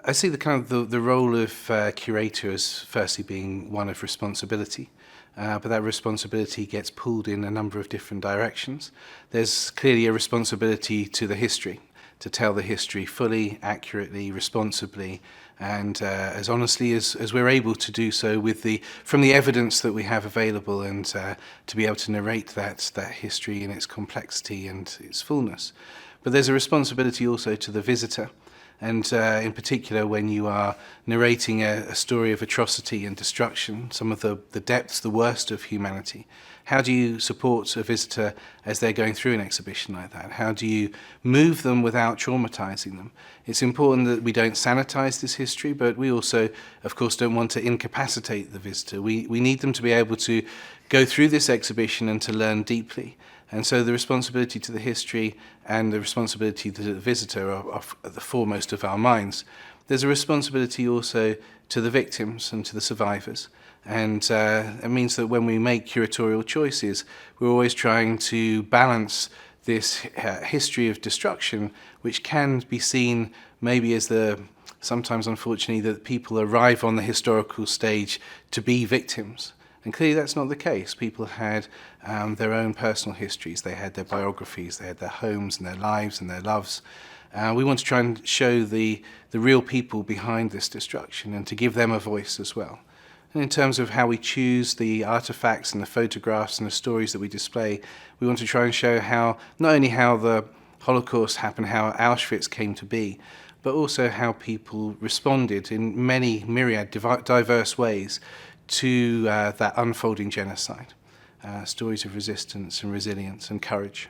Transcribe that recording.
I see the role of curator as firstly being one of responsibility, but that responsibility gets pulled in a number of different directions. There's clearly a responsibility to the history, to tell the history fully, accurately, responsibly, and as honestly as we're able to do so from the evidence that we have available, and to be able to narrate that history in its complexity and its fullness. But there's a responsibility also to the visitor. And in particular, when you are narrating a story of atrocity and destruction, some of the depths, the worst of humanity, how do you support a visitor as they're going through an exhibition like that? How do you move them without traumatizing them? It's important that we don't sanitize this history, but we also, of course, don't want to incapacitate the visitor. We need them to be able to go through this exhibition and to learn deeply. And so the responsibility to the history and the responsibility to the visitor are the foremost of our minds. There's a responsibility also to the victims and to the survivors. And it means that when we make curatorial choices, we're always trying to balance this history of destruction, which can be seen maybe as sometimes unfortunately that people arrive on the historical stage to be victims. And clearly that's not the case. People had their own personal histories, they had their biographies, they had their homes and their lives and their loves. We want to try and show the real people behind this destruction and to give them a voice as well. And in terms of how we choose the artifacts and the photographs and the stories that we display, we want to try and show not only how the Holocaust happened, how Auschwitz came to be, but also how people responded in many myriad diverse ways to that unfolding genocide. Stories of resistance and resilience and courage.